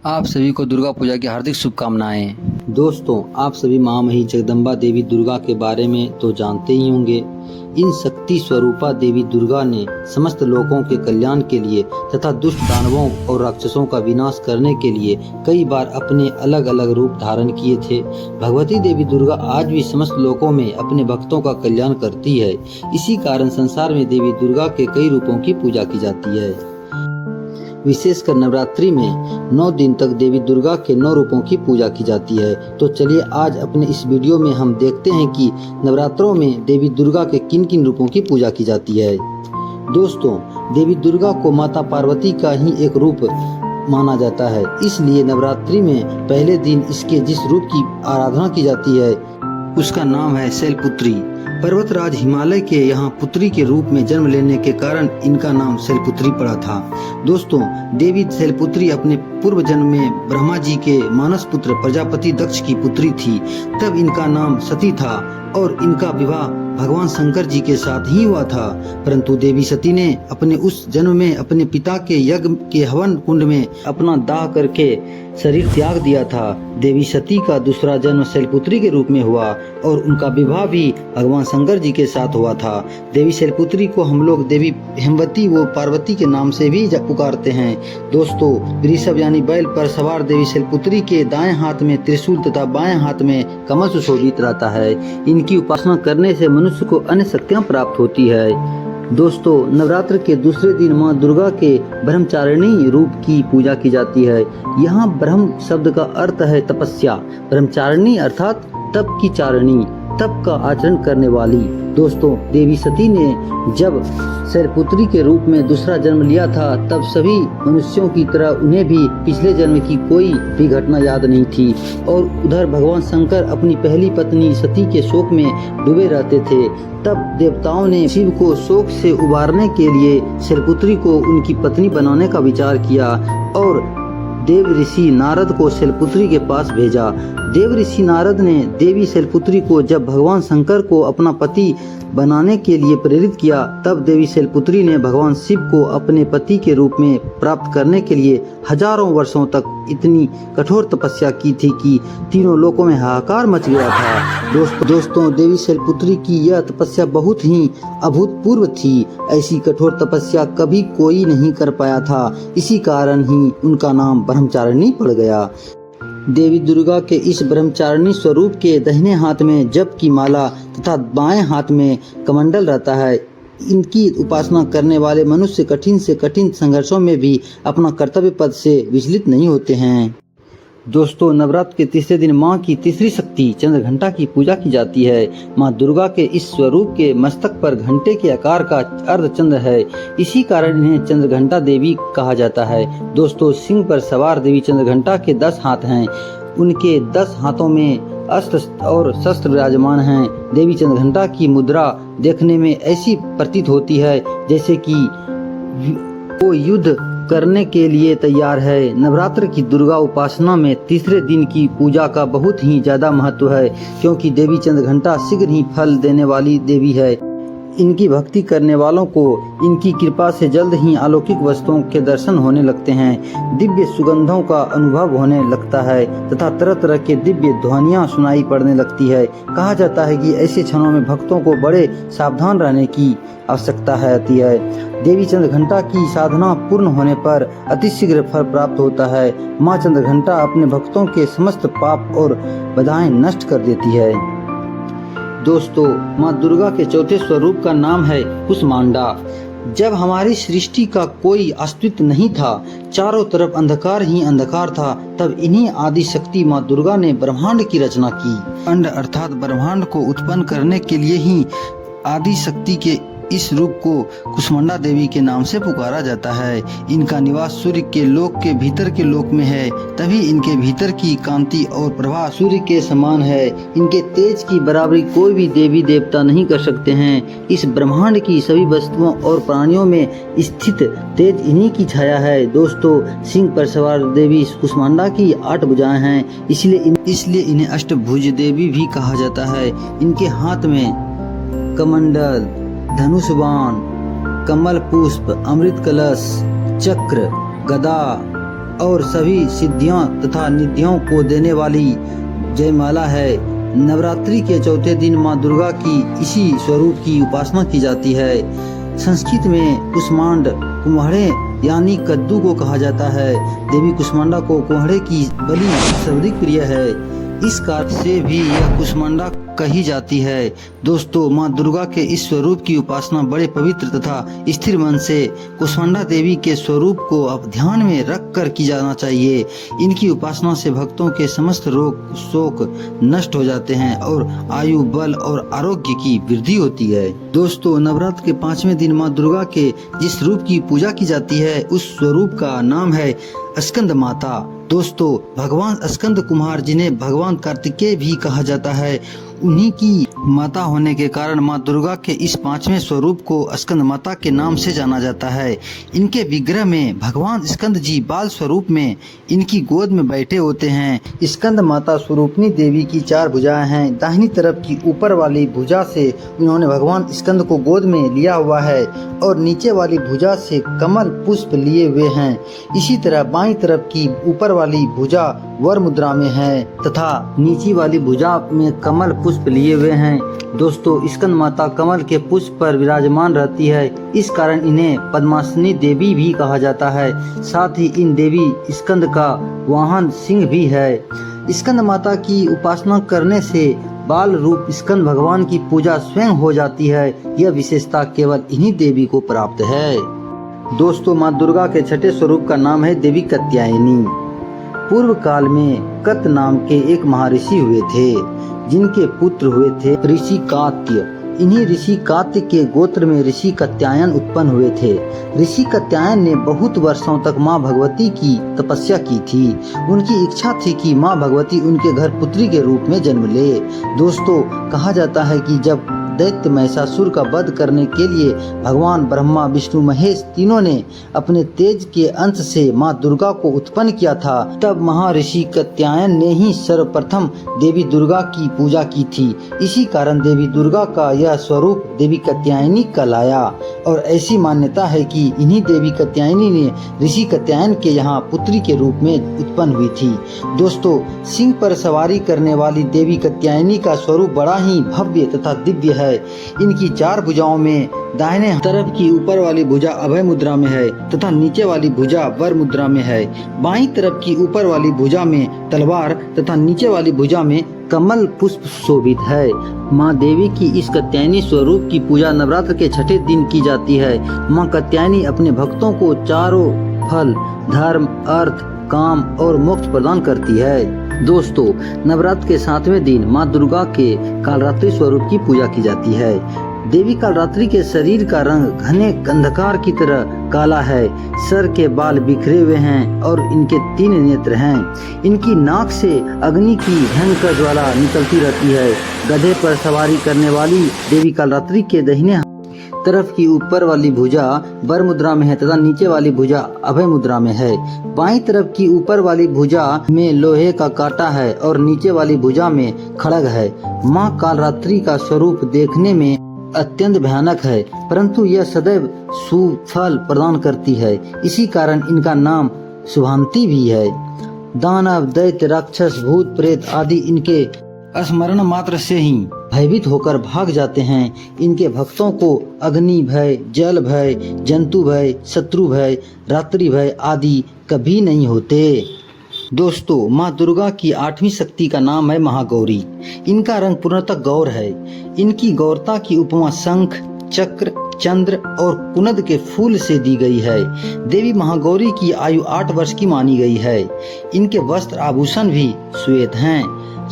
आप सभी को दुर्गा पूजा की हार्दिक शुभकामनाएं। दोस्तों, आप सभी महामही जगदम्बा देवी दुर्गा के बारे में तो जानते ही होंगे। इन शक्ति स्वरूपा देवी दुर्गा ने समस्त लोगों के कल्याण के लिए तथा दुष्ट दानवों और राक्षसों का विनाश करने के लिए कई बार अपने अलग अलग रूप धारण किए थे। भगवती देवी दुर्गा आज भी समस्त लोगों में अपने भक्तों का कल्याण करती है। इसी कारण संसार में देवी दुर्गा के कई रूपों की पूजा की जाती है। विशेषकर नवरात्रि में 9 दिन तक देवी दुर्गा के 9 रूपों की पूजा की जाती है। तो चलिए आज अपने इस वीडियो में हम देखते हैं कि नवरात्रों में देवी दुर्गा के किन किन रूपों की पूजा की जाती है। दोस्तों, देवी दुर्गा को माता पार्वती का ही एक रूप माना जाता है, इसलिए नवरात्रि में पहले दिन इसके जिस रूप की आराधना की जाती है उसका नाम है शैलपुत्री। पर्वतराज हिमालय के यहाँ पुत्री के रूप में जन्म लेने के कारण इनका नाम शैलपुत्री पड़ा था। दोस्तों, देवी शैलपुत्री अपने पूर्व जन्म में ब्रह्मा जी के मानस पुत्र प्रजापति दक्ष की पुत्री थी। तब इनका नाम सती था और इनका विवाह भगवान शंकर जी के साथ ही हुआ था। परंतु देवी सती ने अपने उस जन्म में अपने पिता के यज्ञ के हवन कुंड में अपना दाह करके शरीर त्याग दिया था। देवी सती का दूसरा जन्म शैलपुत्री के रूप में हुआ और उनका विवाह भी भगवान शंकर जी के साथ हुआ था। देवी शैलपुत्री को हम लोग देवी हेमवती व पार्वती के नाम से भी पुकारते हैं। दोस्तों, वृषभ यानी बैल पर सवार देवी शैलपुत्री के दाएं हाथ में त्रिशूल तथा बाएं हाथ में कमल सुशोभित रहता है। इनकी उपासना करने से मनुष्य को अन्य शक्तियां प्राप्त होती है। दोस्तों, नवरात्र के दूसरे दिन मां दुर्गा के ब्रह्मचारिणी रूप की पूजा की जाती है। यहाँ ब्रह्म शब्द का अर्थ है तपस्या, ब्रह्मचारिणी अर्थात तप की चारिणी, तप का आचरण करने वाली। दोस्तों, देवी सती ने जब शैलपुत्री के रूप में दूसरा जन्म लिया था तब सभी मनुष्यों की तरह उन्हें भी पिछले जन्म की कोई भी घटना याद नहीं थी और उधर भगवान शंकर अपनी पहली पत्नी सती के शोक में डूबे रहते थे। तब देवताओं ने शिव को शोक से उबारने के लिए शैलपुत्री को उनकी पत्नी बनाने का विचार किया और देव ऋषि नारद को शैलपुत्री के पास भेजा। देव ऋषि नारद ने देवी शैलपुत्री को जब भगवान शंकर को अपना पति बनाने के लिए प्रेरित किया, तब देवी शैलपुत्री ने भगवान शिव को अपने पति के रूप में प्राप्त करने के लिए हजारों वर्षों तक इतनी कठोर तपस्या की थी कि तीनों लोकों में हाहाकार मच गया था। दोस्तों, देवी शैलपुत्री की यह तपस्या बहुत ही अभूतपूर्व थी। ऐसी कठोर तपस्या कभी कोई नहीं कर पाया था। इसी कारण ही उनका नाम ब्रह्मचारिणी पड़ गया। देवी दुर्गा के इस ब्रह्मचारिणी स्वरूप के दाहिने हाथ में जप की माला तथा बाएं हाथ में कमंडल रहता है। इनकी उपासना करने वाले मनुष्य कठिन से कठिन संघर्षों में भी अपना कर्तव्य पद से विचलित नहीं होते हैं। दोस्तों, नवरात्र के तीसरे दिन मां की तीसरी शक्ति चंद्रघंटा की पूजा की जाती है। मां दुर्गा के इस स्वरूप के मस्तक पर घंटे के आकार का अर्धचंद्र है। इसी कारण इन्हें चंद्रघंटा देवी कहा जाता है। दोस्तों, सिंह पर सवार देवी चंद्रघंटा के 10 हाथ हैं। उनके 10 हाथों में अस्त्र और शस्त्र विराजमान हैं। देवी चंद्रघंटा की मुद्रा देखने में ऐसी प्रतीत होती है जैसे कि वो युद्ध करने के लिए तैयार है। नवरात्र की दुर्गा उपासना में तीसरे दिन की पूजा का बहुत ही ज्यादा महत्व है, क्योंकि देवी चंद्रघंटा शीघ्र ही फल देने वाली देवी है। इनकी भक्ति करने वालों को इनकी कृपा से जल्द ही अलौकिक वस्तुओं के दर्शन होने लगते हैं, दिव्य सुगंधों का अनुभव होने लगता है तथा तरह तरह के दिव्य ध्वनियां सुनाई पड़ने लगती है। कहा जाता है कि ऐसे क्षणों में भक्तों को बड़े सावधान रहने की आवश्यकता होती है। देवी चंद्रघंटा की साधना पूर्ण होने पर अतिशीघ्र फल प्राप्त होता है। माँ चंद्रघंटा अपने भक्तों के समस्त पाप और बाधाएं नष्ट कर देती है। दोस्तों, माँ दुर्गा के चौथे स्वरूप का नाम है कुष्मांडा। जब हमारी सृष्टि का कोई अस्तित्व नहीं था, चारों तरफ अंधकार ही अंधकार था, तब इन्हीं आदि शक्ति माँ दुर्गा ने ब्रह्मांड की रचना की। अंड अर्थात ब्रह्मांड को उत्पन्न करने के लिए ही आदि शक्ति के इस रूप को कुष्मांडा देवी के नाम से पुकारा जाता है। इनका निवास सूर्य के लोक के भीतर के लोक में है, तभी इनके भीतर की कांति और प्रभा सूर्य के समान है। इनके तेज की बराबरी कोई भी देवी देवता नहीं कर सकते हैं। इस ब्रह्मांड की सभी वस्तुओं और प्राणियों में स्थित तेज इन्हीं की छाया है। दोस्तों, सिंह पर सवार देवी कुष्मांडा की 8 भुजाएं हैं, इसलिए इन्हें अष्टभुज देवी भी कहा जाता है। इनके हाथ में कमंडल, धनुष बाण, कमल पुष्प, अमृत कलश, चक्र, गदा, और सभी सिद्धियों तथा निधियों को देने वाली जयमाला है। नवरात्रि के चौथे दिन माँ दुर्गा की इसी स्वरूप की उपासना की जाती है। संस्कृत में कुष्मांड कुम्हाड़े यानी कद्दू को कहा जाता है। देवी कुष्मांडा को कुम्हाड़े की बलि सर्वाधिक प्रिय है, इस कारण से भी यह कुष्मांडा कही जाती है। दोस्तों, माँ दुर्गा के इस स्वरूप की उपासना बड़े पवित्र तथा स्थिर मन से कुष्मांडा देवी के स्वरूप को अब ध्यान में रख कर की जाना चाहिए। इनकी उपासना से भक्तों के समस्त रोग शोक नष्ट हो जाते हैं और आयु बल और आरोग्य की वृद्धि होती है। दोस्तों, नवरात्र के 5वें दिन माँ दुर्गा के जिस रूप की पूजा की जाती है उस स्वरूप का नाम है स्कंद माता। दोस्तों, भगवान स्कंद कुमार जिन्हें भगवान कार्तिकेय भी कहा जाता है, उन्हीं की माता होने के कारण माँ दुर्गा के इस 5वें स्वरूप को स्कंद माता के नाम से जाना जाता है। इनके विग्रह में भगवान स्कंद जी बाल स्वरूप में इनकी गोद में बैठे होते हैं। स्कंद माता स्वरूपनी देवी की 4 भुजाएं हैं। दाहिनी तरफ की ऊपर वाली भुजा से उन्होंने भगवान स्कंद को गोद में लिया हुआ है और नीचे वाली भुजा से कमल पुष्प लिए हुए हैं। इसी तरह बाईं तरफ की ऊपर वाली भुजा वर मुद्रा में है तथा नीचे वाली भुजा में कमल पुष्प लिए हुए हैं। दोस्तों, स्कंद माता कमल के पुष्प पर विराजमान रहती है, इस कारण इन्हें पद्मासनी देवी भी कहा जाता है। साथ ही इन देवी स्कंद का वाहन सिंह भी है। स्कंद माता की उपासना करने से बाल रूप स्कंद भगवान की पूजा स्वयं हो जाती है। यह विशेषता केवल इन्हीं देवी को प्राप्त है। दोस्तों, माँ दुर्गा के छठे स्वरूप का नाम है देवी कात्यायनी। पूर्व काल में कत नाम के एक महर्षि हुए थे, जिनके पुत्र हुए थे ऋषि कात्य। इन्हीं ऋषि कात्य के गोत्र में ऋषि कात्यायन उत्पन्न हुए थे। ऋषि कात्यायन ने बहुत वर्षों तक माँ भगवती की तपस्या की थी। उनकी इच्छा थी कि माँ भगवती उनके घर पुत्री के रूप में जन्म ले। दोस्तों, कहा जाता है कि जब दैत्य महिषासुर का वध करने के लिए भगवान ब्रह्मा विष्णु महेश तीनों ने अपने तेज के अंश से माँ दुर्गा को उत्पन्न किया था, तब महर्षि कात्यायन ने ही सर्वप्रथम देवी दुर्गा की पूजा की थी। इसी कारण देवी दुर्गा का यह स्वरूप देवी कात्यायनी कहलाया और ऐसी मान्यता है कि इन्हीं देवी कात्यायनी ने ऋषि कात्यायन के यहाँ पुत्री के रूप में उत्पन्न हुई थी। दोस्तों, सिंह पर सवारी करने वाली देवी कात्यायनी का स्वरूप बड़ा ही भव्य तथा दिव्य है। इनकी 4 भुजाओं में दाहिने तरफ की ऊपर वाली भुजा अभय मुद्रा में है तथा नीचे वाली भुजा वर मुद्रा में है। बाईं तरफ की ऊपर वाली भुजा में तलवार तथा नीचे वाली भुजा में कमल पुष्प शोभित है। माँ देवी की इस कात्यायनी स्वरूप की पूजा नवरात्र के छठे दिन की जाती है। माँ कात्यायनी अपने भक्तों को चारों फल, धर्म, अर्थ, काम और मोक्ष प्रदान करती है। दोस्तों, नवरात्र के 7वें दिन माँ दुर्गा के कालरात्रि स्वरूप की पूजा की जाती है। देवी कालरात्रि के शरीर का रंग घने अंधकार की तरह काला है। सर के बाल बिखरे हुए हैं और इनके 3 नेत्र हैं। इनकी नाक से अग्नि की भयंकर ज्वाला निकलती रहती है। गधे पर सवारी करने वाली देवी कालरात्रि के दाहिने तरफ की ऊपर वाली भुजा वर मुद्रा में है तथा नीचे वाली भुजा अभय मुद्रा में है। बाईं तरफ की ऊपर वाली भुजा में लोहे का कांटा है और नीचे वाली भुजा में खड़ग है। माँ कालरात्रि का स्वरूप देखने में अत्यंत भयानक है, परंतु यह सदैव सुफल प्रदान करती है। इसी कारण इनका नाम शुभांति भी है। दानव, दैत्य, राक्षस, भूत, प्रेत आदि इनके स्मरण मात्र से ही भयभीत होकर भाग जाते हैं। इनके भक्तों को अग्नि भय, जल भय, जंतु भय, शत्रु भय, रात्रि भय आदि कभी नहीं होते। दोस्तों, माँ दुर्गा की 8वीं शक्ति का नाम है महागौरी। इनका रंग पूर्णतः गौर है। इनकी गौरता की उपमा शंख, चक्र, चंद्र और कुनद के फूल से दी गई है। देवी महागौरी की आयु 8 वर्ष की मानी गई है। इनके वस्त्र आभूषण भी श्वेत हैं।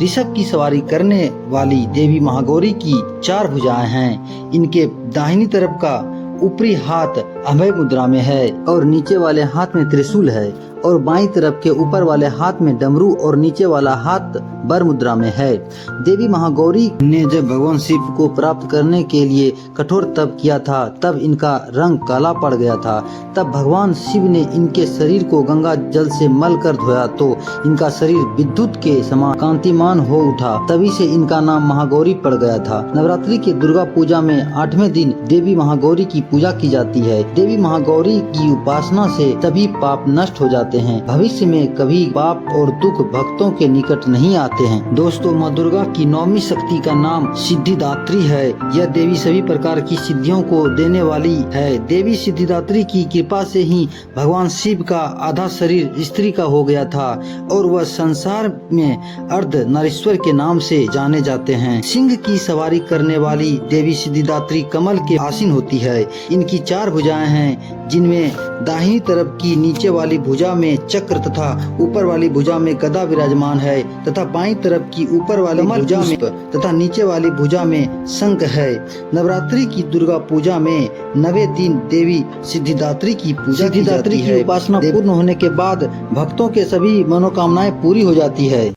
ऋषभ की सवारी करने वाली देवी महागौरी की 4 भुजाएं हैं। इनके दाहिनी तरफ का ऊपरी हाथ अभय मुद्रा में है और नीचे वाले हाथ में त्रिशूल है और बाईं तरफ के ऊपर वाले हाथ में डमरू और नीचे वाला हाथ बर मुद्रा में है। देवी महागौरी ने जब भगवान शिव को प्राप्त करने के लिए कठोर तप किया था, तब इनका रंग काला पड़ गया था। तब भगवान शिव ने इनके शरीर को गंगा जल से मल कर धोया तो इनका शरीर विद्युत के समान कांतिमान हो उठा। तभी से इनका नाम महागौरी पड़ गया था। नवरात्रि के दुर्गा पूजा में 8वें दिन देवी महागौरी की पूजा की जाती है। देवी महागौरी की उपासना से सभी पाप नष्ट हो जाते जाते हैं। भविष्य में कभी पाप और दुख भक्तों के निकट नहीं आते हैं। दोस्तों, माँ दुर्गा की 9वीं शक्ति का नाम सिद्धिदात्री है। यह देवी सभी प्रकार की सिद्धियों को देने वाली है। देवी सिद्धिदात्री की कृपा से ही भगवान शिव का आधा शरीर स्त्री का हो गया था और वह संसार में अर्धनारीश्वर के नाम से जाने जाते हैं। सिंह की सवारी करने वाली देवी सिद्धिदात्री कमल के आसीन होती है। इनकी 4 भुजाएं हैं, जिनमें दाहिनी तरफ की नीचे वाली भुजा में चक्र तथा ऊपर वाली भुजा में गदा विराजमान है तथा बाईं तरफ की ऊपर वाली भुजा में तथा नीचे वाली भुजा में शंख है। नवरात्रि की दुर्गा पूजा में 9वें दिन देवी सिद्धिदात्री की पूजा की जाती है। उपासना पूर्ण होने के बाद भक्तों के सभी मनोकामनाएं पूरी हो जाती है।